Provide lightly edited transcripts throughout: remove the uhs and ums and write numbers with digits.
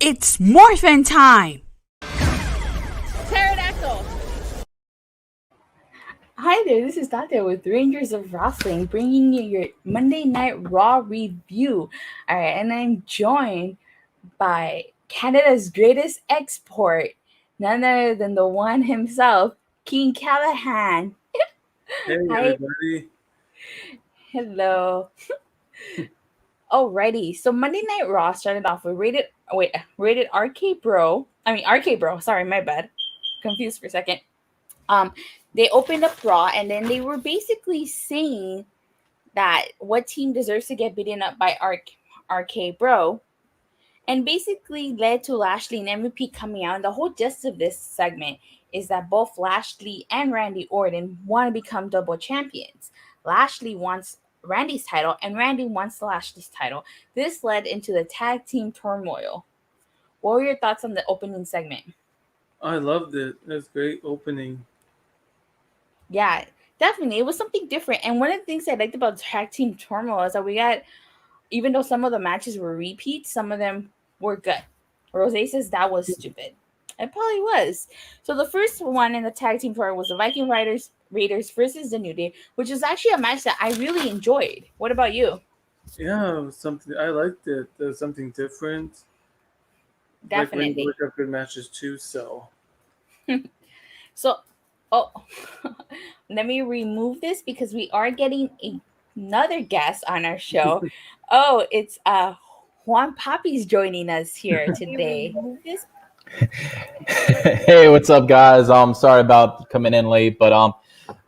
It's Morphin time! Pterodactyl! Hi there, this is Tata with Rangers of Wrestling, bringing you your Monday Night Raw review. Alright, and I'm joined by Canada's greatest export, none other than the one himself, King Callahan. Hey, Hi. everybody. Hello. Alrighty, so Monday Night Raw started off with rated RK Bro. Sorry, my bad. Confused for a second. They opened up Raw, and then they were basically saying that what team deserves to get beaten up by RK Bro, and basically led to Lashley and MVP coming out. And the whole gist of this segment is that both Lashley and Randy Orton want to become double champions. Lashley wants Randy's title, and Randy wants Lashley's title. This led into the tag team turmoil. What were your thoughts on the opening segment? I loved it. It was a great opening. Yeah, definitely. It was something different. And one of the things I liked about tag team turmoil is that we got, even though some of the matches were repeats, some of them were good. Rose says that was stupid. It probably was. So the first one in the tag team tour was the Viking Raiders versus the New Day, which is actually a match that I really enjoyed. What about you? Yeah, it was something. I liked it. There was something different. Definitely. Like when you look up good matches too. So. Let me remove this because we are getting another guest on our show. It's Juan Papi's joining us here today. Hey, what's up, guys? Sorry about coming in late, but I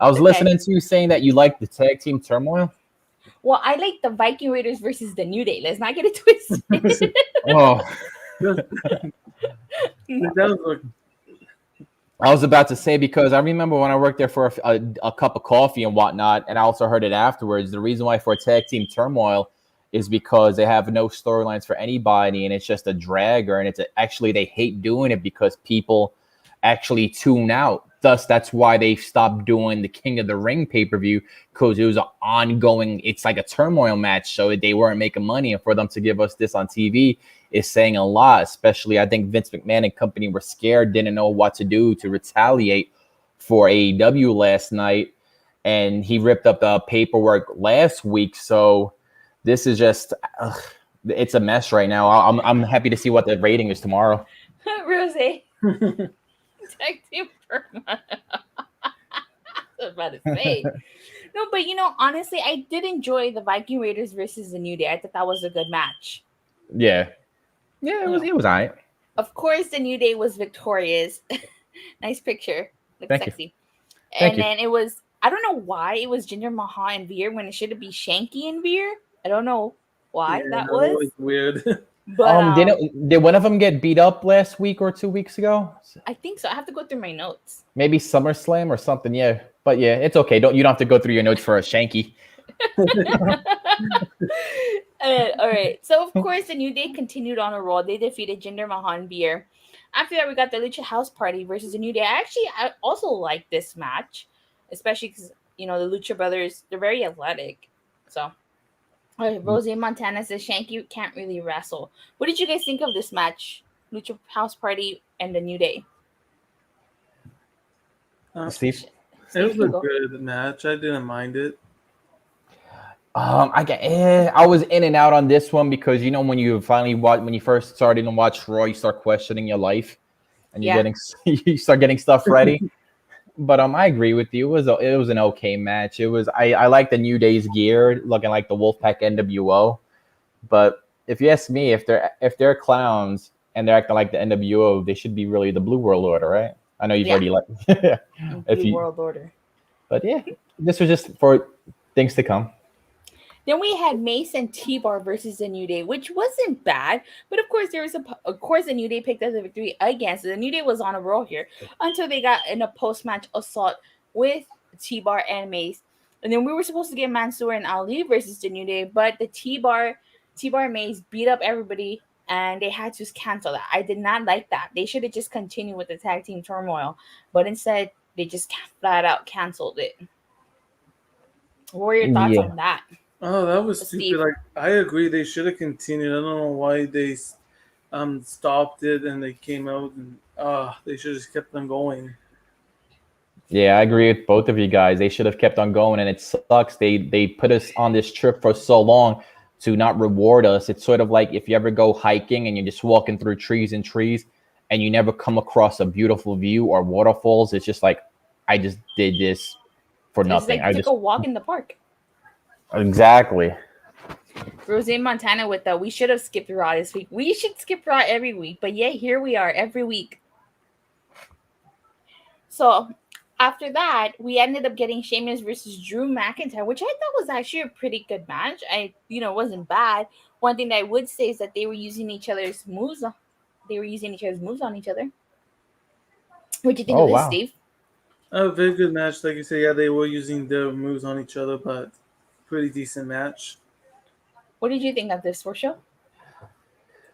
was Okay. listening to you saying that you like the tag team turmoil. Well, I like the Viking Raiders versus the New Day. Let's not get it twisted. Oh, That was like, I was about to say, because I remember when I worked there for a cup of coffee and whatnot, and I also heard it afterwards. The reason why for tag team turmoil is because they have no storylines for anybody, and it's just a dragger, and actually they hate doing it because people actually tune out. Thus, that's why they stopped doing the King of the Ring pay-per-view, because it was an ongoing, it's like a turmoil match, so they weren't making money, and for them to give us this on TV is saying a lot. Especially, I think Vince McMahon and company were scared, didn't know what to do to retaliate for AEW last night, and he ripped up the paperwork last week, so this is just, it's a mess right now. I'm happy to see what the rating is tomorrow. Rose. Tag team turmoil. I was about to say. No, but honestly, I did enjoy the Viking Raiders versus the New Day. I thought that was a good match. Yeah, it was all right. Of course, the New Day was victorious. Nice picture. Looks Thank you. sexy. Thank you. Then it was, I don't know why it was Jinder Mahal and Veer when it should be Shanky and Veer. I don't know why that was. weird. But Did one of them get beat up last week or 2 weeks ago? I think so. I have to go through my notes. Maybe SummerSlam or something. Yeah, but yeah, it's okay. You don't have to go through your notes for a Shanky. All right. So of course the New Day continued on a roll. They defeated Jinder Mahal and Veer. After that, we got the Lucha House Party versus the New Day. I also like this match, especially because the Lucha Brothers, they're very athletic. So Rose Montana says Shanky can't really wrestle. What did you guys think of this match? Lucha House Party and the New Day. Steve? It was a good match. I didn't mind it. I was in and out on this one because when you first started to watch Raw, you start questioning your life, and you start getting stuff ready. But I agree with you. It was an okay match. I like the New Day's gear, looking like the Wolfpack NWO. But if you ask me, if they're clowns and they're acting like the NWO, they should be really the Blue World Order, right? I know you've already Blue World Order. But yeah, this was just for things to come. Then we had Mace and T-Bar versus the New Day, which wasn't bad. But of course, the New Day picked up the victory again. So the New Day was on a roll here until they got in a post-match assault with T-Bar and Mace. And then we were supposed to get Mansoor and Ali versus the New Day, but the T-Bar and Mace beat up everybody, and they had to cancel that. I did not like that. They should have just continued with the tag team turmoil, but instead they just flat out canceled it. What were your thoughts on that? Oh, that was stupid. Like, I agree. They should have continued. I don't know why they stopped it, and they came out, and they should have just kept them going. Yeah, I agree with both of you guys. They should have kept on going, and it sucks. They put us on this trip for so long to not reward us. It's sort of like if you ever go hiking and you're just walking through trees and trees, and you never come across a beautiful view or waterfalls. It's just like, I just did this for nothing. It's like took a walk in the park. Exactly. Rosé Montana with we should have skipped Raw this week. We should skip Raw every week, but yeah, here we are every week. So after that, we ended up getting Sheamus versus Drew McIntyre, which I thought was actually a pretty good match. It wasn't bad. One thing that I would say is that they were using each other's moves. They were using each other's moves on each other. What do you think of this, Steve? A very good match. Like you said, yeah, they were using their moves on each other, but pretty decent match. What did you think of this, show?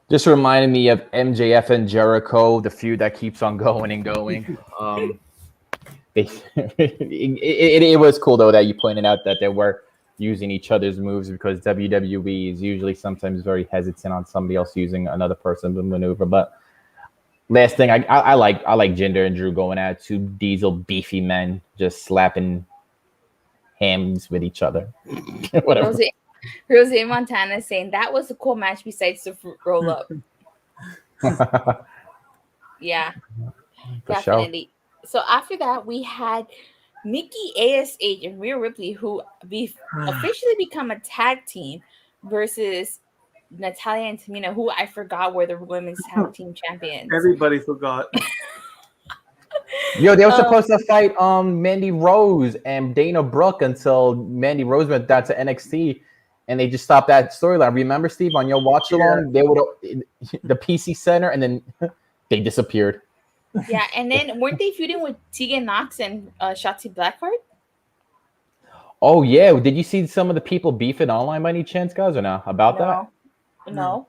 Just reminded me of MJF and Jericho, the feud that keeps on going and going. It was cool, though, that you pointed out that they were using each other's moves, because WWE is usually sometimes very hesitant on somebody else using another person to maneuver. But last thing, I like Jinder and Drew going at two diesel beefy men just slapping hams with each other. Whatever. Rosé Montana saying that was a cool match besides the roll up. Yeah, For definitely. Sure. So after that, we had Nikki, A.s.h, and Rhea Ripley, who officially become a tag team, versus Natalya and Tamina, who I forgot were the women's tag team champions. Everybody forgot. Yo, they were supposed to fight Mandy Rose and Dana Brooke until Mandy Rose went down to NXT, and they just stopped that storyline. Remember, Steve, on your watch along, they would the PC Center, and then they disappeared. Yeah, and then weren't they feuding with Tegan Nox and Shotzi Blackheart? Oh yeah, did you see some of the people beefing online by any chance, guys, or not about that? No.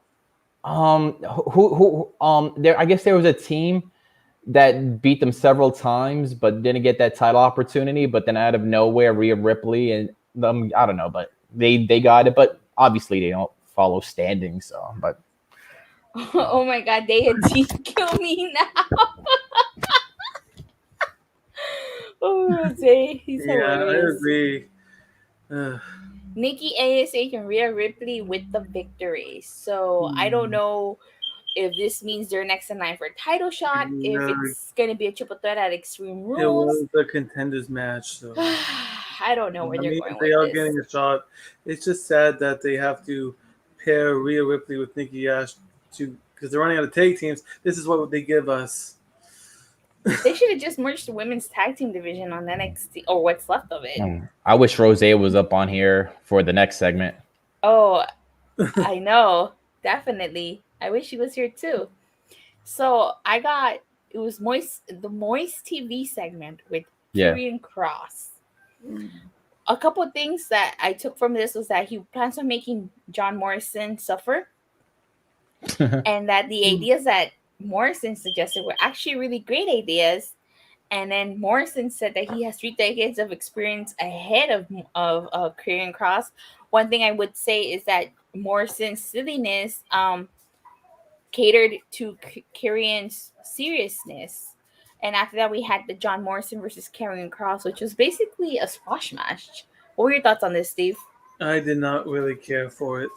There. I guess there was a team that beat them several times, but didn't get that title opportunity. But then out of nowhere, Rhea Ripley and them, I don't know, but they got it. But obviously, they don't follow standings. So, but oh my God, they had kill me now. Oh, Jose, he's hilarious. I agree. Nikki, A.s.h, and Rhea Ripley with the victory. So I don't know if this means they're next in line for a title shot, if it's going to be a triple threat at Extreme Rules. It was the contenders match. So I don't know where they're going with this. They are getting a shot. It's just sad that they have to pair Rhea Ripley with Nikki Ash because they're running out of tag teams. This is what they give us. They should have just merged the women's tag team division on NXT, or what's left of it. I wish Rosé was up on here for the next segment. Oh, I know. Definitely. I wish she was here too. So it was the Moist TV segment with Karrion Kross. A couple of things that I took from this was that he plans on making John Morrison suffer. And that the ideas that Morrison suggested were actually really great ideas. And then Morrison said that he has 3 decades of experience ahead of Karrion Kross. One thing I would say is that Morrison's silliness catered to Karrion's seriousness. And after that, we had the John Morrison versus Karrion Kross, which was basically a squash match. What were your thoughts on this, Steve? I did not really care for it.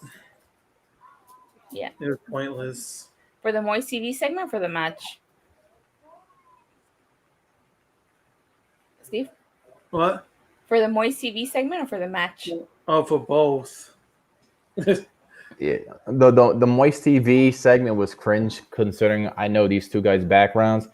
Yeah. It was pointless. For the Moist TV segment or for the match? Steve? What? For the Moist TV segment or for the match? Oh, for both. Yeah, the Moist TV segment was cringe, considering I know these two guys' backgrounds.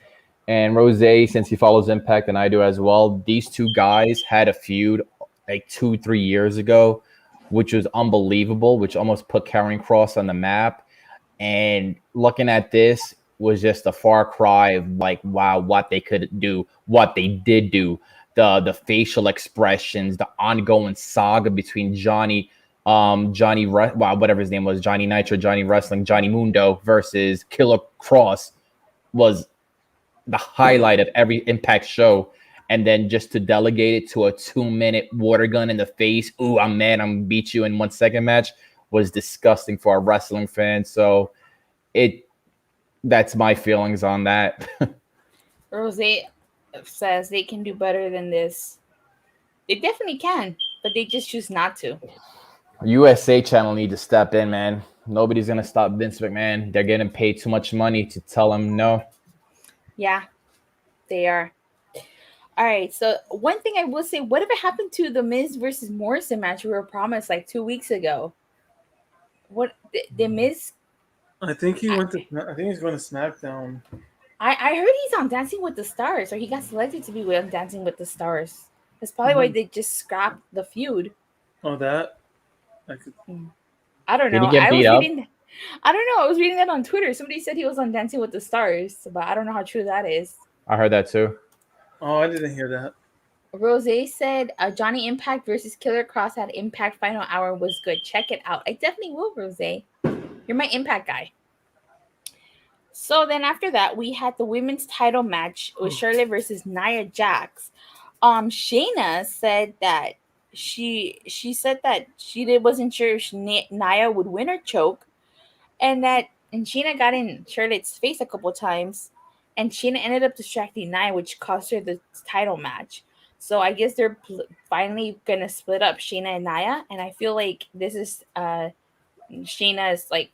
And Rosé, since he follows Impact and I do as well, these two guys had a feud like 2-3 years ago, which was unbelievable, which almost put Karrion Kross on the map. And looking at this was just a far cry of like, wow, what they could do, what they did do, the facial expressions, the ongoing saga between whatever his name was, Johnny Nitro, Johnny Wrestling, Johnny Mundo versus Killer Kross was the highlight of every Impact show. And then just to delegate it to a 2-minute water gun in the face, ooh, I'm mad, I'm gonna beat you in 1 second match, was disgusting for a wrestling fan. So it That's my feelings on that. Rose says they can do better than this. They definitely can, but they just choose not to. USA channel need to step in, man. Nobody's gonna stop Vince McMahon. They're getting paid too much money to tell him no. Yeah, they are. All right, so one thing I will say, whatever happened to the Miz versus Morrison match we were promised like 2 weeks ago? What the Miz? I think he went to. I think he's going to SmackDown. I heard he's on Dancing with the Stars, or he got selected to be on Dancing with the Stars. That's probably why they just scrapped the feud. Oh, that. I don't know. Did he get beat up? I don't know. I was reading that on Twitter. Somebody said he was on Dancing with the Stars, but I don't know how true that is. I heard that too. Oh, I didn't hear that. Rose said Johnny Impact versus Killer Kross at Impact Final Hour was good. Check it out. I definitely will, Rose. You're my Impact guy. So then after that, we had the women's title match with Charlotte versus Nia Jax. Shayna said that she said that she wasn't sure if Nia would win or choke, and Shayna got in Charlotte's face a couple times, and Shayna ended up distracting Nia, which cost her the title match. So I guess they're finally gonna split up Shayna and Nia, and I feel like this is Shayna's like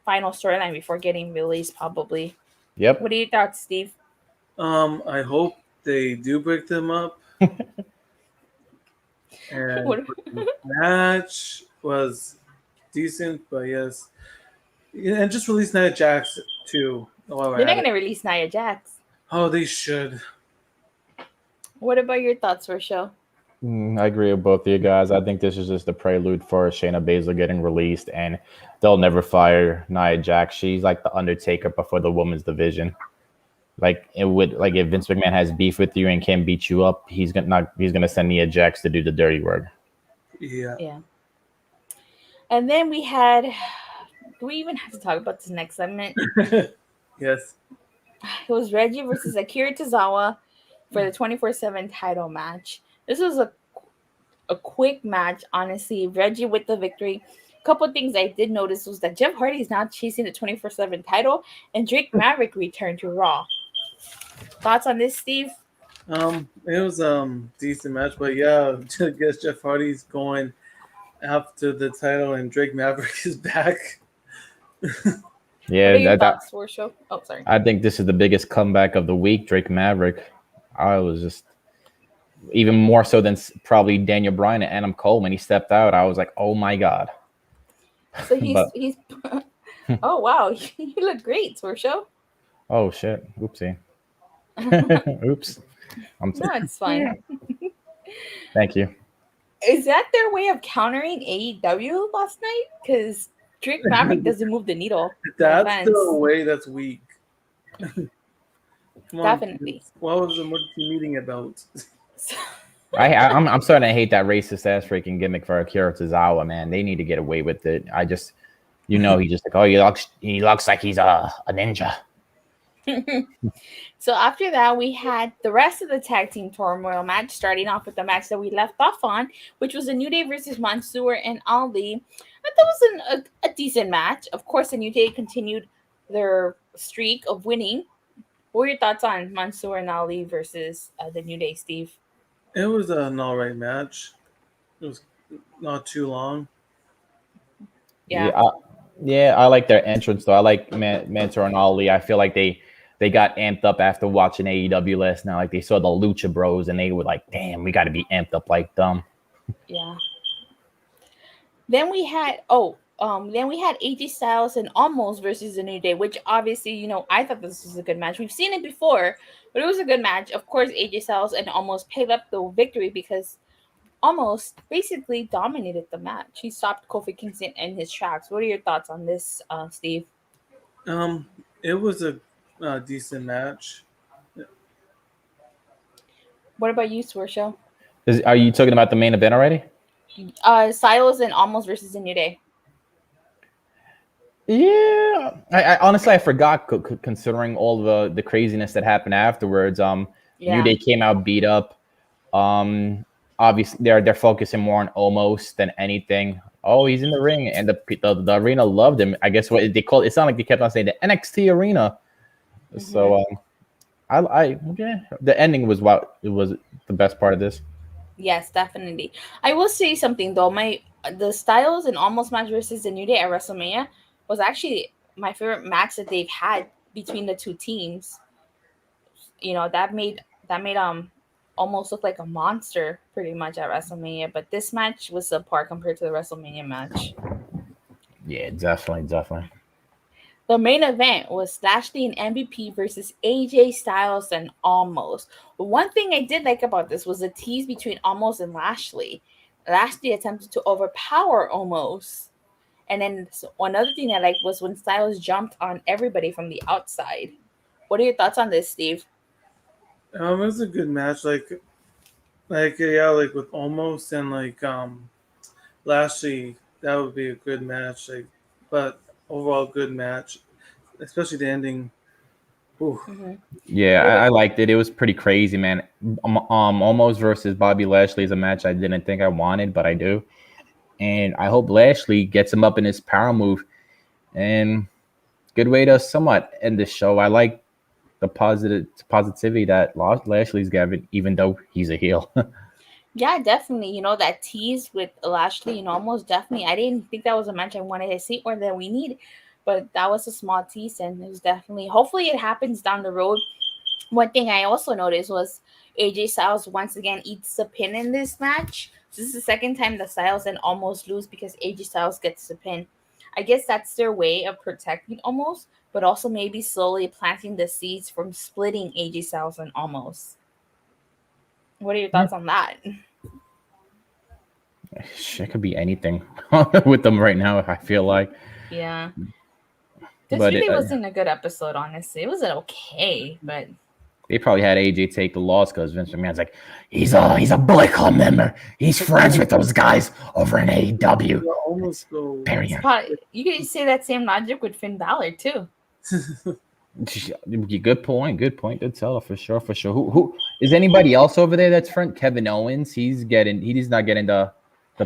final storyline before getting released, probably. Yep. What are your thoughts, Steve? I hope they do break them up. And the match was decent, but yes. And just release Nia Jax too. They're not going to release Nia Jax. Oh, they should. What about your thoughts, Rochelle? I agree with both of you guys. I think this is just a prelude for Shayna Baszler getting released, and they'll never fire Nia Jax. She's like the Undertaker, but for the women's division. Like it would, like if Vince McMahon has beef with you and can beat you up, he's gonna send Nia Jax to do the dirty work. Yeah. Yeah. And then we had. Do we even have to talk about this next segment? Yes. It was Reggie versus Akira Tazawa for the 24/7 title match. This was a quick match, honestly. Reggie with the victory. A couple of things I did notice was that Jeff Hardy is now chasing the 24/7 title, and Drake Maverick returned to Raw. Thoughts on this, Steve? It was decent match, but yeah, I guess Jeff Hardy's going after the title, and Drake Maverick is back. Yeah, thoughts for show. Oh, sorry. I think this is the biggest comeback of the week. Drake Maverick. I was just even more so than probably Daniel Bryan and Adam Cole when he stepped out. I was like, oh my god. So he's. Oh wow, you look great, Swarshow. Oh shit! Oopsie. Oops. No, it's fine. Thank you. Is that their way of countering AEW last night? Because Drake Maverick doesn't move the needle. That's the way that's weak. Definitely. What was the emergency meeting about? I'm starting to hate that racist ass freaking gimmick for Akira Tazawa, man. They need to get away with it. I just, he's just like, oh, he looks like he's a ninja. So after that, we had the rest of the tag team turmoil match, starting off with the match that we left off on, which was the New Day versus Mansoor and Ali. That was a decent match. Of course, the New Day continued their streak of winning. What were your thoughts on Mansoor and Ali versus the New Day, Steve? It was an all right match. It was not too long. Yeah, I like their entrance though. I like Mansoor and Ali. I feel like they got amped up after watching AEW last night. Like they saw the Lucha Bros and they were like, "Damn, we got to be amped up like them." Yeah. Then we had AJ Styles and Omos versus the New Day, which obviously, I thought this was a good match. We've seen it before, but it was a good match. Of course, AJ Styles and Omos picked up the victory because Omos basically dominated the match. He stopped Kofi Kingston in his tracks. What are your thoughts on this, Steve? It was a decent match. What about you, Swarshow? Are you talking about the main event already? Styles and Omos versus the New Day. Yeah, I honestly I forgot considering all the craziness that happened afterwards. New Day came out beat up. Obviously they're focusing more on Omos than anything. oh, he's in the ring, and the arena loved him. I guess what they called it's not like they kept on saying the NXT arena. So yeah, the ending was what it was the best part of this. Yes, definitely. I will say something though. The Styles and Almost match versus the New Day at WrestleMania was actually my favorite match that they've had between the two teams. You know, that made almost look like a monster pretty much at WrestleMania, but this match was subpar compared to the WrestleMania match. Yeah, definitely. The main event was Lashley and MVP versus AJ Styles and Omos. One thing I did like about this was the tease between Omos and Lashley. Lashley attempted to overpower Omos. And then another thing I liked was when Styles jumped on everybody from the outside. What are your thoughts on this, Steve? It was a good match. Yeah, like with Omos and Lashley, that would be a good match. But overall, good match, especially the ending. Ooh. Mm-hmm. Yeah, I liked it. It was pretty crazy, man. Almost versus Bobby Lashley is a match I didn't think I wanted, but I do. And I hope Lashley gets him up in his power move. And good way to somewhat end this show. I like the positivity that Lashley's given, even though he's a heel. Yeah, definitely. You know, that tease with Lashley and Omos, definitely. I didn't think that was a match I wanted to see or that we need, but that was a small tease, and it was definitely, hopefully it happens down the road. One thing I also noticed was AJ Styles once again eats the pin in this match. This is the second time the Styles and Omos lose because AJ Styles gets the pin. I guess that's their way of protecting Omos, but also maybe slowly planting the seeds from splitting AJ Styles and Omos. What are your thoughts on that? It could be anything with them right now, I feel like. Yeah. This But really wasn't a good episode, honestly. It was okay, but they probably had AJ take the loss because Vince McMahon's like, he's a Bullet Club member. He's friends with those guys over in AEW. Almost go. You could say that same logic with Finn Balor too. Good point. Good tell for sure. Who is anybody else over there that's front? Kevin Owens. He's not getting the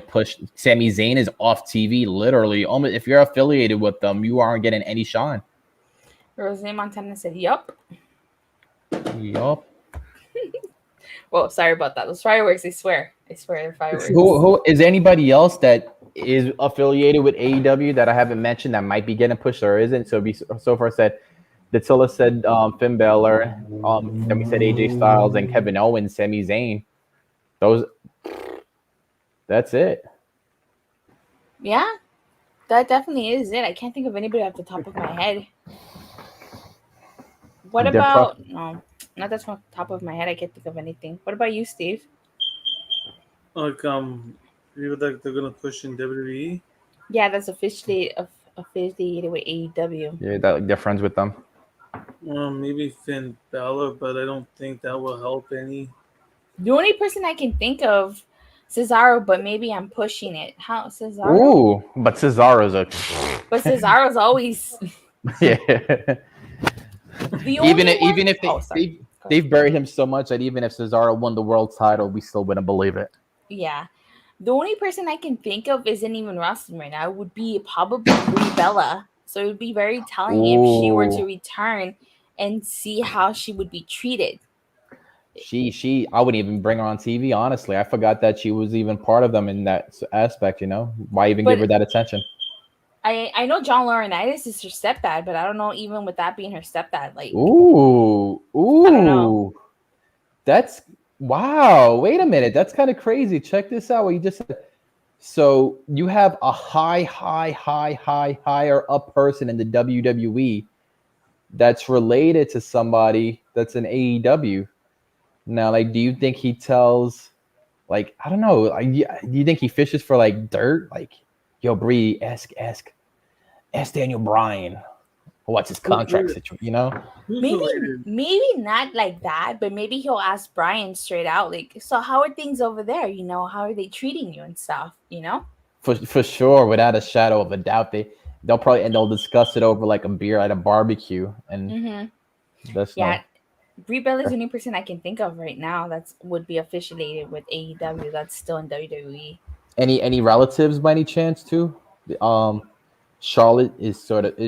push. Sami Zayn is off TV literally. Almost if you're affiliated with them, you aren't getting any shine. Roseanne Montana said, "Yup." Yup. Well, sorry about that. Those fireworks, I swear they're fireworks. Who is anybody else that is affiliated with AEW that I haven't mentioned that might be getting pushed or isn't? So far said, Dattila said Finn Balor, then we said AJ Styles and Kevin Owens, Sami Zayn. That's it. Yeah, that definitely is it. I can't think of anybody off the top of my head. What about no? Not that's off the top of my head. I can't think of anything. What about you, Steve? People that they're gonna push in WWE. Yeah, that's affiliated with AEW. Yeah, they're friends with them. Maybe Finn Balor, but I don't think that will help any. The only person I can think of, Cesaro, but maybe I'm pushing it. How Cesaro? Ooh, but Cesaro's But Cesaro's always. Yeah. Even if they, they've buried him so much that even if Cesaro won the world title, we still wouldn't believe it. Yeah. The only person I can think of isn't even wrestling right now. It would be probably Brie Bella. So it would be very telling if she were to return and see how she would be treated. I wouldn't even bring her on TV, honestly. I forgot that she was even part of them in that aspect, you know? Why even give her that attention? I know John Laurinaitis is her stepdad, but I don't know, even with that being her stepdad, like... Ooh. I don't know. That's... Wow. Wait a minute. That's kind of crazy. Check this out. What you just said. So you have a higher up person in the WWE that's related to somebody that's in AEW. Now, like, do you think he tells, like, I don't know, do you think he fishes for like dirt? Like, yo, Bree, ask Daniel Bryan, what's his contract situation? You know, maybe not like that, but maybe he'll ask Bryan straight out, like, so how are things over there? You know, how are they treating you and stuff? You know, for sure, without a shadow of a doubt, they'll discuss it over like a beer at a barbecue, and that's Brie Bella is the only person I can think of right now that would be affiliated with AEW that's still in WWE. Any relatives by any chance too? Charlotte is sort of.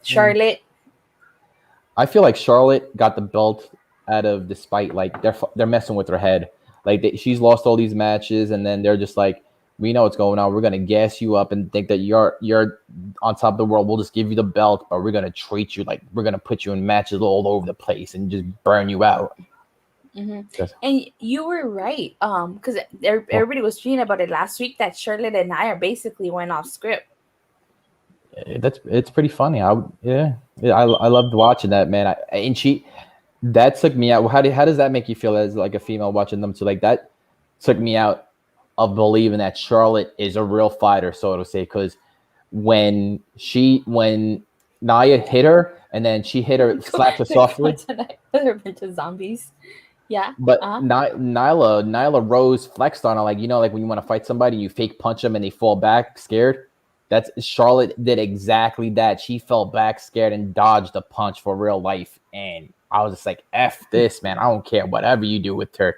Charlotte. I feel like Charlotte got the belt out of despite like they're messing with her head. Like she's lost all these matches, and then they're just like, we know what's going on. We're gonna gas you up and think that you're on top of the world. We'll just give you the belt, but we're gonna treat you like we're gonna put you in matches all over the place and just burn you out. Mm-hmm. And you were right. Because everybody was tweeting about it last week that Charlotte and Nia basically went off script. It's pretty funny. I loved watching that, man. That took me out. How does that make you feel as like a female watching them? So like that took me out of believing that Charlotte is a real fighter, so to say, because when Nia hit her and then she hit her, slapped her softly. They're a bunch of zombies. Yeah. But Nyla Rose flexed on her, like, like when you want to fight somebody, you fake punch them and they fall back scared. That's Charlotte did exactly that. She fell back scared and dodged a punch for real life. And I was just like, F this, man. I don't care whatever you do with her.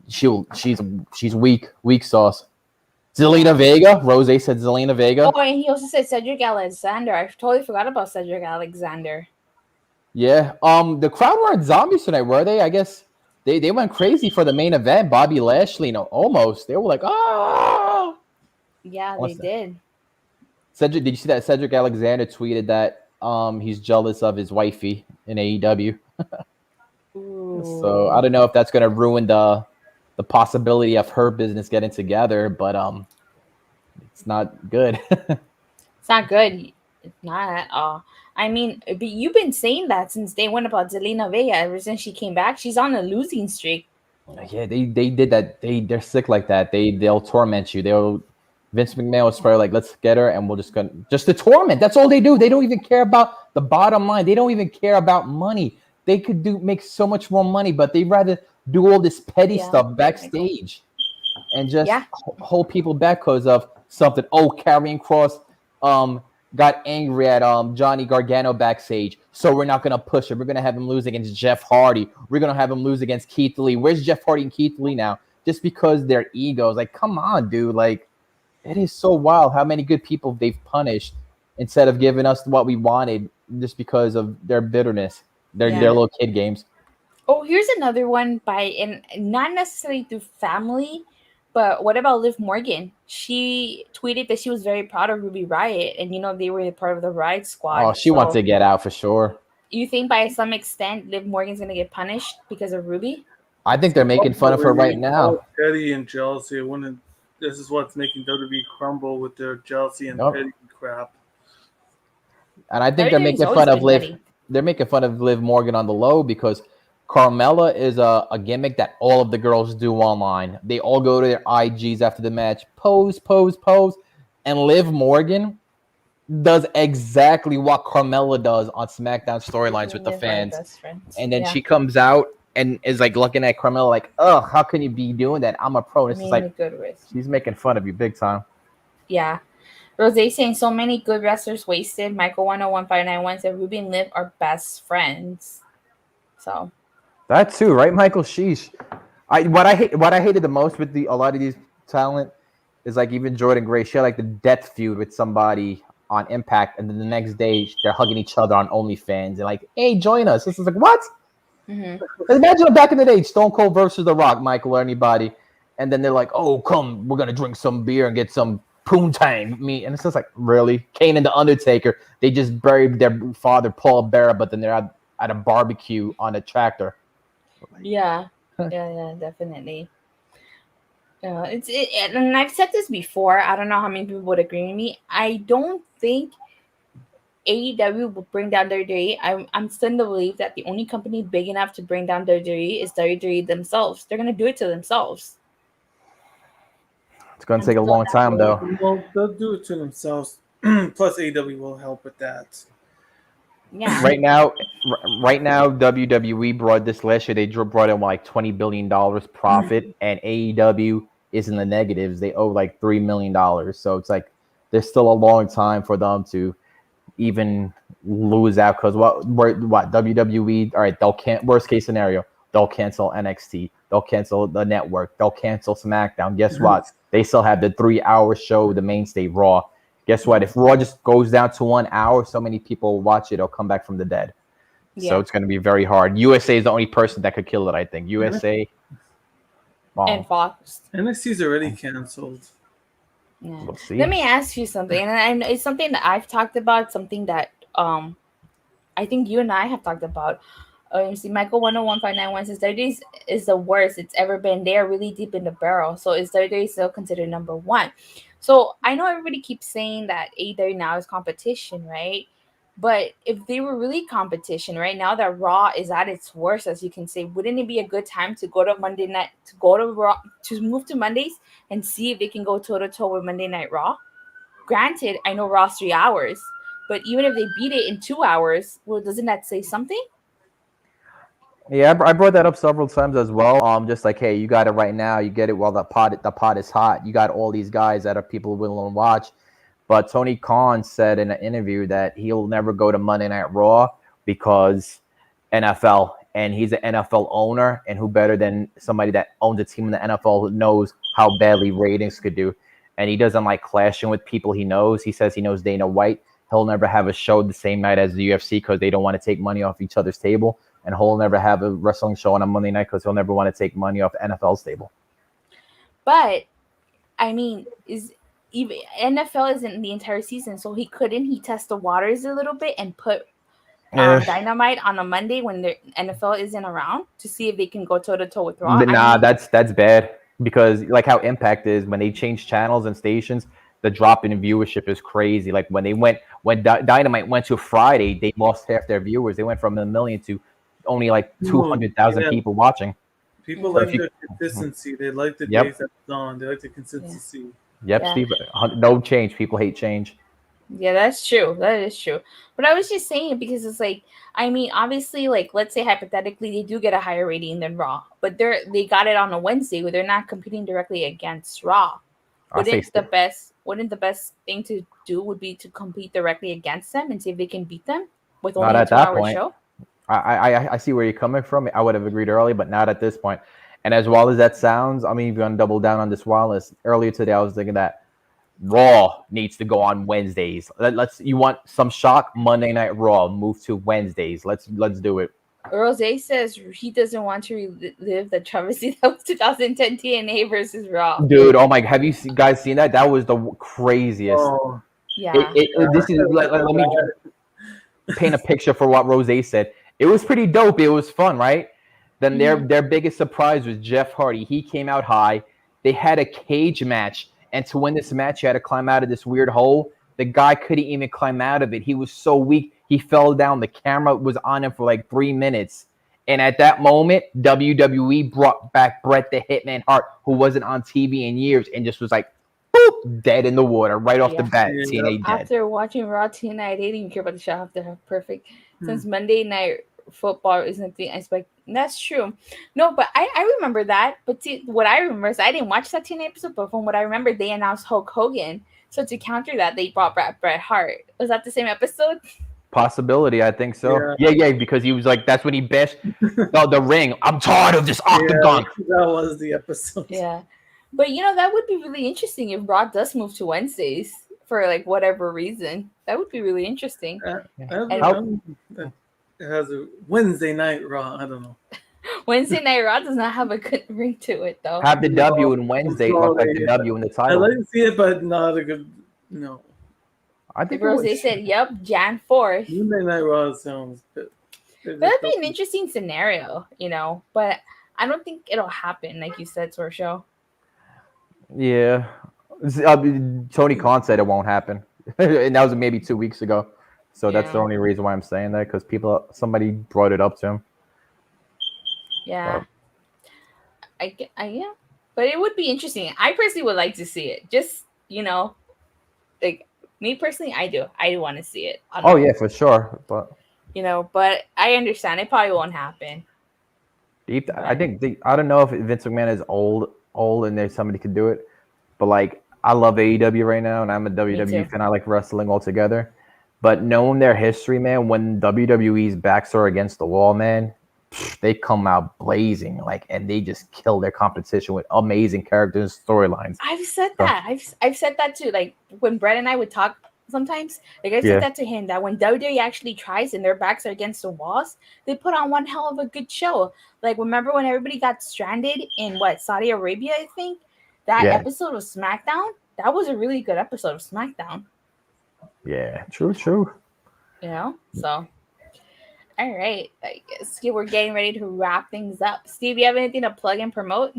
She's weak sauce. Zelina Vega. Rose said Zelina Vega. Oh, and he also said Cedric Alexander. I totally forgot about Cedric Alexander. Yeah. The crowd weren't zombies tonight, were they? I guess they went crazy for the main event. Bobby Lashley, almost. They were like, ah. Yeah, they did. Cedric, did you see that Cedric Alexander tweeted that he's jealous of his wifey in AEW? So I don't know if that's going to ruin the possibility of her business getting together, but it's not good. It's not good. It's not at all. I mean, but you've been saying that since day one about Zelina Vega. Ever since she came back, she's on a losing streak. Yeah, they did that. They're sick like that. They'll torment you. Vince McMahon was probably like, let's get her and we'll just the torment. That's all they do. They don't even care about the bottom line. They don't even care about money. They could make so much more money, but they'd rather do all this petty stuff backstage and just hold people back because of something. Oh, Karrion Kross got angry at Johnny Gargano backstage, so we're not going to push it. We're going to have him lose against Jeff Hardy. We're going to have him lose against Keith Lee. Where's Jeff Hardy and Keith Lee now? Just because their egos. Like, come on, dude. Like, it is so wild how many good people they've punished instead of giving us what we wanted just because of their bitterness, their little kid games. Oh, here's another one and not necessarily through family, but what about Liv Morgan? She tweeted that she was very proud of Ruby Riott, and they were part of the Riot Squad. Oh, she wants to get out for sure. You think by some extent Liv Morgan's going to get punished because of Ruby? I think they're making fun of her right now. Petty and jealousy. This is what's making WWE crumble with their jealousy and petty crap. And I think they're making fun of Liv. They're making fun of Liv Morgan on the low because Carmella is a gimmick that all of the girls do online. They all go to their IGs after the match, pose. And Liv Morgan does exactly what Carmella does on SmackDown storylines with the fans. And then she comes out and is like looking at Carmella like, oh, how can you be doing that? I'm a pro. This is like, she's making fun of you big time. Yeah. Rose saying so many good wrestlers wasted. Michael 101591 said Ruby and Liv are best friends. So that too, right, Michael? Sheesh. What I hated the most with a lot of these talent is like even Jordan Gray. She had like the death feud with somebody on Impact, and then the next day they're hugging each other on OnlyFans and like, hey, join us. This is like what? Mm-hmm. Imagine back in the day, Stone Cold versus The Rock, Michael, or anybody, and then they're like, oh, come, we're gonna drink some beer and get some poontang meat, and it's just like, really? Kane and The Undertaker, they just buried their father, Paul Bearer, but then they're at a barbecue on a tractor. Yeah, definitely. And I've said this before. I don't know how many people would agree with me. I don't think AEW will bring down WWE. I'm still in the belief that the only company big enough to bring down WWE is WWE themselves. They're gonna do it to themselves. It's gonna take a long time, though. Well, they'll do it to themselves. Plus, AEW will help with that. Yeah. Right now, WWE brought this last year. They brought in like $20 billion profit, and AEW is in the negatives. They owe like $3 million. So it's like there's still a long time for them to even lose out. Because what WWE? All right, worst case scenario, they'll cancel NXT. They'll cancel the network. They'll cancel SmackDown. Guess what? They still have the 3-hour show, the mainstay Raw. Guess what? If Raw just goes down to 1 hour, so many people will watch it. It'll come back from the dead. Yeah. So it's going to be very hard. USA is the only person that could kill it, I think. USA. Wow. And Fox. NXT's already canceled. Yeah. We'll see. Let me ask you something, and it's something that I've talked about, something that I think you and I have talked about. See, Michael 101591 says WWE is the worst it's ever been. They are really deep in the barrel. So is WWE still considered number one? So I know everybody keeps saying that AEW now is competition, right? But if they were really competition right now that Raw is at its worst, as you can say, wouldn't it be a good time to go to Monday night, to go to Raw, to move to Mondays and see if they can go toe to toe with Monday Night Raw? Granted, I know Raw's 3 hours, but even if they beat it in 2 hours, well, doesn't that say something? Yeah, I brought that up several times as well. Just like, hey, you got it right now. You get it while the pot is hot. You got all these guys that are people willing to watch. But Tony Khan said in an interview that he'll never go to Monday Night Raw because NFL, and he's an NFL owner, and who better than somebody that owns a team in the NFL who knows how badly ratings could do. And he doesn't like clashing with people he knows. He says he knows Dana White. He'll never have a show the same night as the UFC because they don't want to take money off each other's table. And he'll never have a wrestling show on a Monday night because he'll never want to take money off NFL's table. But, I mean, even NFL isn't the entire season, so he test the waters a little bit and put Dynamite on a Monday when the NFL isn't around to see if they can go toe to toe with Raw? Nah, that's bad because like how Impact is when they change channels and stations, the drop in viewership is crazy. Like when Dynamite went to Friday, they lost half their viewers. They went from 1 million to only like 200,000 people watching. People like the consistency. They like the days that's on. They like the consistency. Yep, Yeah. Steve. No change. People hate change. Yeah, that's true. That is true. But I was just saying because it's like, I mean, obviously, like, let's say hypothetically they do get a higher rating than Raw, but they got it on a Wednesday where they're not competing directly against Raw. Wouldn't the best thing to do would be to compete directly against them and see if they can beat them with only a 2-hour show? I see where you're coming from. I would have agreed earlier, but not at this point. And as wild as that sounds, I'm even going to double down on this wildness. Earlier today, I was thinking that Raw needs to go on Wednesdays. You want some shock? Monday Night Raw, move to Wednesdays. Let's do it. Rose says he doesn't want to relive the travesty that was 2010 TNA versus Raw. Dude, oh my! Have you guys seen that? That was the craziest. Oh, Yeah. This is let me paint a picture for what Rose said. It was pretty dope. It was fun, right? Then their biggest surprise was Jeff Hardy. He came out high. They had a cage match, and to win this match, you had to climb out of this weird hole. The guy couldn't even climb out of it. He was so weak. He fell down. The camera was on him for like 3 minutes. And at that moment, WWE brought back Bret the Hitman Hart, who wasn't on TV in years, and just was like, boop, dead in the water right off the bat. TNA dead. After watching Raw TNA, I didn't even care about the show after perfect. Since Monday Night Football isn't the aspect. That's true. No, but I remember that. But see, what I remember is I didn't watch that TNA episode, but from what I remember, they announced Hulk Hogan. So to counter that, they brought back Bret Hart. Was that the same episode? Possibility, I think so. Yeah, because he was like, that's when he bashed the ring. I'm tired of this octagon. Yeah, that was the episode. Yeah. But, that would be really interesting if Raw does move to Wednesdays for, like, whatever reason. That would be really interesting. It has a Wednesday Night Raw. I don't know. Wednesday Night Raw does not have a good ring to it, though. Have the W in Wednesday look like the W in the title. I like to see it, but not a good, no. I think Rose said, yep, Jan 4th. Monday Night Raw sounds good. That'd be an interesting scenario, but I don't think it'll happen, like you said, Sorsho. Yeah. Tony Khan said it won't happen. And that was maybe 2 weeks ago. So that's the only reason why I'm saying that, because somebody brought it up to him. Yeah. Yeah. But it would be interesting. I personally would like to see it. Just, like, me personally, I do. I want to see it. Yeah, for sure. But but I understand it probably won't happen. I think I don't know if Vince McMahon is old and there's somebody could do it. But like, I love AEW right now, and I'm a WWE fan. I like wrestling altogether. But knowing their history, man, when WWE's backs are against the wall, man, they come out blazing, and they just kill their competition with amazing characters and storylines. I've said So, that. I've said that too. Like when Brett and I would talk sometimes, like I said that to him, that when WWE actually tries and their backs are against the walls, they put on one hell of a good show. Like remember when everybody got stranded in Saudi Arabia, I think? That episode of SmackDown, that was a really good episode of SmackDown. Yeah, true. You know? So all right. I guess we're getting ready to wrap things up. Steve, you have anything to plug and promote?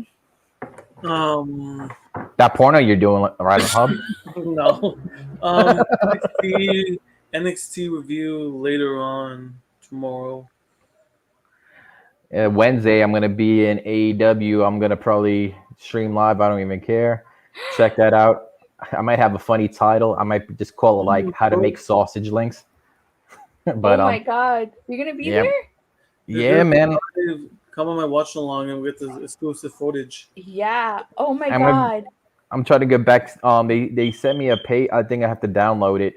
That porno you're doing right on Hub? No. NXT review later on tomorrow. Wednesday, I'm gonna be in AEW. I'm gonna probably stream live. I don't even care. Check that out. I might have a funny title. I might just call it like "How to Make Sausage Links." But oh my god, you're gonna be there? Yeah, man. Come on my watch along and we get the exclusive footage. Yeah. Oh my god. I'm trying to get back. They sent me a pay. I think I have to download it,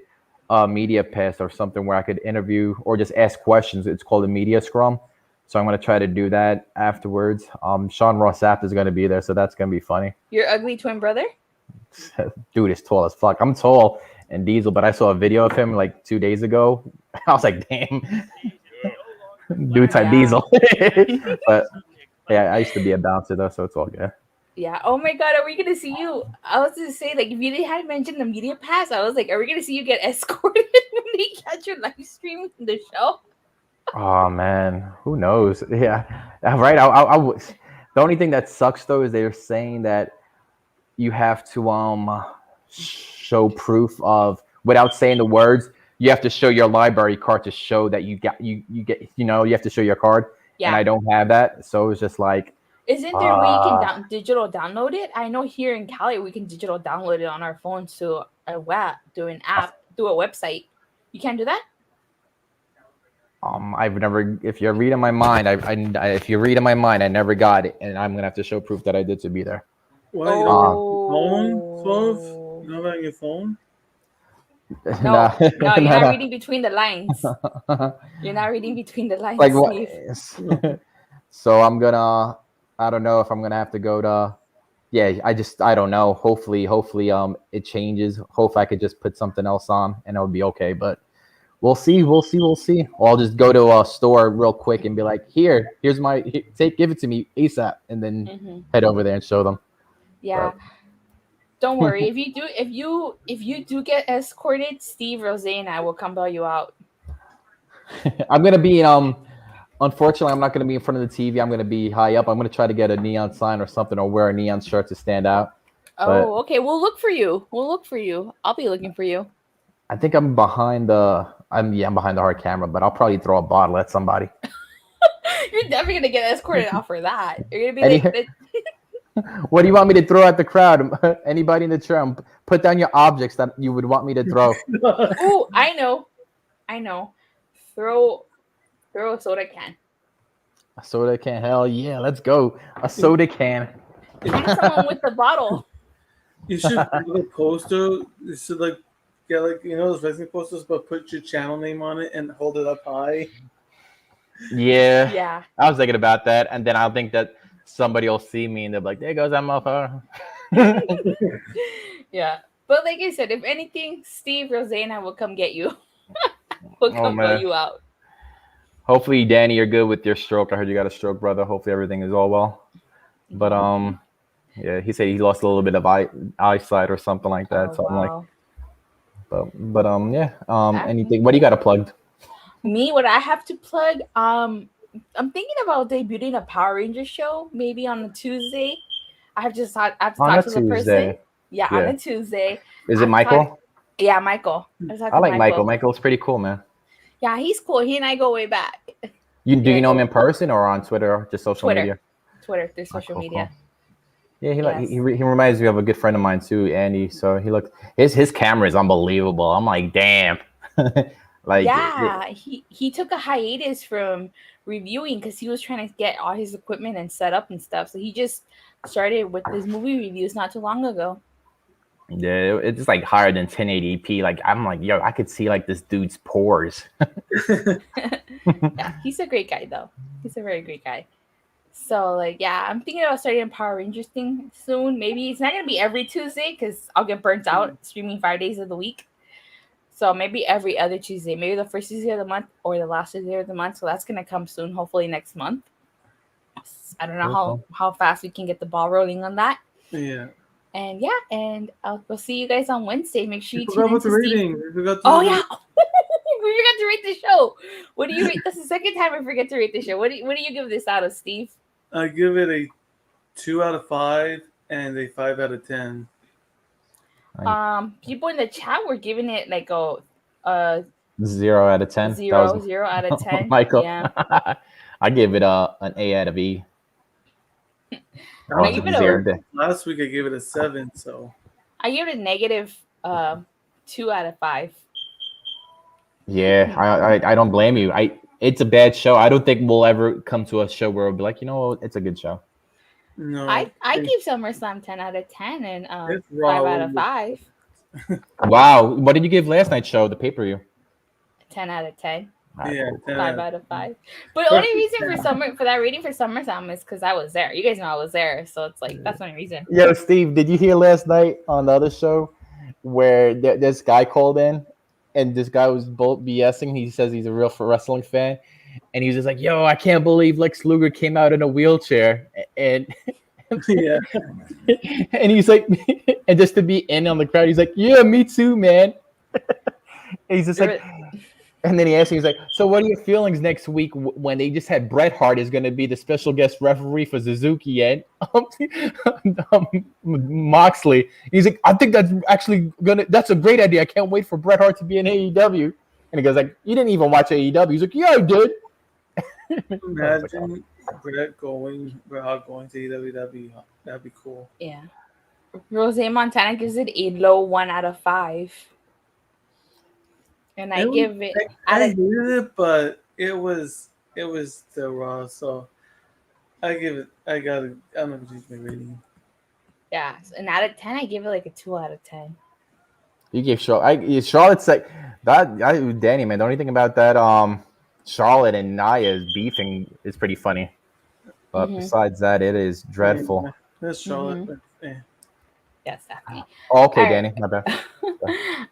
Media Pass or something where I could interview or just ask questions. It's called a Media Scrum. So I'm gonna try to do that afterwards. Sean Ross Sapp is gonna be there, so that's gonna be funny. Your ugly twin brother? Dude is tall as fuck. I'm tall and Diesel, but I saw a video of him like 2 days ago. I was like, damn. Dude type Diesel. But yeah, I used to be a bouncer though, so it's all good. Yeah. Oh my god, are we gonna see you? I was gonna say, like, if you hadn't mentioned the Media Pass, I was like, are we gonna see you get escorted when they catch your live stream in the show? Oh man, who knows? Yeah, right. I was. The only thing that sucks though is they're saying that you have to show proof of without saying the words. You have to show your library card to show that you get you have to show your card. Yeah. And I don't have that, so it's just like. Isn't there a way you can digital download it? I know here in Cali we can digital download it on our phones to a web, through an app, through a website. You can't do that? I've never. If you're reading my mind, if you're reading my mind, I never got it, and I'm gonna have to show proof that I did to be there. What? Phone? You know that on your phone? No, you're not reading between the lines. You're not reading between the lines. Like what? So I'm gonna. I don't know if I'm gonna have to go to. Yeah, I don't know. Hopefully, it changes. Hopefully, I could just put something else on, and it would be okay. But. We'll see. Or I'll just go to a store real quick and be like, here's my give it to me ASAP, and then head over there and show them. Yeah. Don't worry. if you do get escorted, Steve, Rose, and I will come bail you out. I'm gonna be unfortunately I'm not gonna be in front of the TV. I'm gonna be high up. I'm gonna try to get a neon sign or something or wear a neon shirt to stand out. Oh, okay. We'll look for you. I'll be looking for you. I think I'm behind I'm behind the hard camera, but I'll probably throw a bottle at somebody. You're definitely gonna get escorted out for that. You're gonna be like. What do you want me to throw at the crowd? Anybody in the tram? Put down your objects that you would want me to throw. Oh, I know. Throw a soda can. A soda can? Hell yeah, let's go. A soda can. Find someone with the bottle. You should do a poster. You should get those wrestling posters, but put your channel name on it and hold it up high. Yeah. I was thinking about that, and then I'll think that somebody will see me and they'll be like, "There goes that motherfucker." Yeah, but like I said, if anything, Steve, Rose, and I will come get you. We'll come bail you out. Hopefully, Danny, you're good with your stroke. I heard you got a stroke, brother. Hopefully, everything is all well. But yeah, he said he lost a little bit of eyesight or something like that. So wow. I'm like. But anything? What do you got to plug? Me, what I have to plug? I'm thinking about debuting a Power Rangers show, maybe on a Tuesday. I have to talk to the person. Yeah, on a Tuesday. Is it Michael? Yeah, Michael. I like Michael. Michael's pretty cool, man. Yeah, he's cool. He and I go way back. Do you know him in person or on Twitter or just social media? Twitter, through social media. Cool. Yeah, he reminds me of a good friend of mine too, Andy. So he looked his camera is unbelievable. I'm like, damn. He took a hiatus from reviewing because he was trying to get all his equipment and set up and stuff. So he just started with his movie reviews not too long ago. Yeah, it's like higher than 1080p. Like I'm like, I could see like this dude's pores. Yeah, he's a great guy though. He's a very great guy. So like yeah, I'm thinking about starting a Power Rangers thing soon. Maybe it's not gonna be every Tuesday because I'll get burnt out streaming 5 days of the week. So maybe every other Tuesday, maybe the first Tuesday of the month or the last Tuesday of the month. So that's gonna come soon, hopefully next month. I don't know how fast we can get the ball rolling on that. Yeah. And yeah, and we'll see you guys on Wednesday. Make sure you forgot tune in about the to Steve. rating. We forgot Oh yeah, we forgot to rate the show. What do you rate? That's the second time I forget to rate the show. What do you give this out of, Steve? I give it a 2 out of 5 and a 5 out of 10. People in the chat were giving it like a 0 out of 10. 0 out of 10. Michael. Yeah. I give it an A out of E. I give it last week I gave it a 7, so I give it a negative 2 out of 5. Yeah, I don't blame you. It's a bad show. I don't think we'll ever come to a show where we'll be like, you know, it's a good show. No, I give SummerSlam 10 out of 10 and 5 out of 5. Wow, what did you give last night's show? The pay-per-view. 10 out of 10. Yeah, 5 out of 5. But the only reason for that rating for SummerSlam is because I was there. You guys know I was there, so it's like that's the only reason. Yo, Steve, did you hear last night on the other show where this guy called in and this guy was BSing? He says he's a real wrestling fan, and he was just like, "Yo, I can't believe Lex Luger came out in a wheelchair," and yeah, and he's like, and just to be in on the crowd, he's like, "Yeah, me too, man." And he's just like. And then he asked me, he's like, "So what are your feelings next week when they just had Bret Hart is going to be the special guest referee for Suzuki and Moxley?" He's like, "I think that's actually that's a great idea. I can't wait for Bret Hart to be in AEW." And he goes like, "You didn't even watch AEW." He's like, "Yeah, I did." Imagine Bret going to AEW. That'd be cool. Yeah. Rose Montana gives it a low 1 out of 5. And I give it. I hated it, but it was the Raw, so I give it. I'm gonna change my rating. Yeah, and out of 10, I give it like a 2 out of 10. You gave Charlotte's like that. Danny, man, the only thing about that Charlotte and Nia's beefing is pretty funny, but besides that, it is dreadful. Yeah, that's Charlotte. But, Yes, definitely. Okay, Danny, my bad.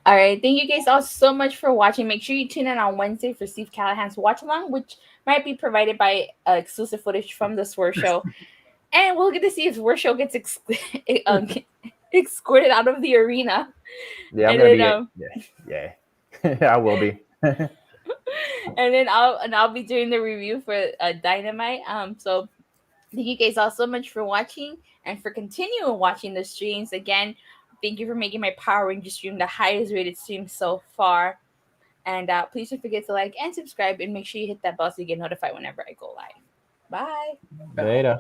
All right. Thank you guys all so much for watching. Make sure you tune in on Wednesday for Steve Callahan's watch along, which might be provided by exclusive footage from the Swerve Show. And we'll get to see if Swerve Show gets escorted out of the arena. Yeah, I'm gonna be. I will be. And then I'll be doing the review for Dynamite. So thank you guys all so much for watching and for continuing watching the streams. Again, thank you for making my Power Ranger stream the highest rated stream so far. And please don't forget to like and subscribe and make sure you hit that bell so you get notified whenever I go live. Bye. Later.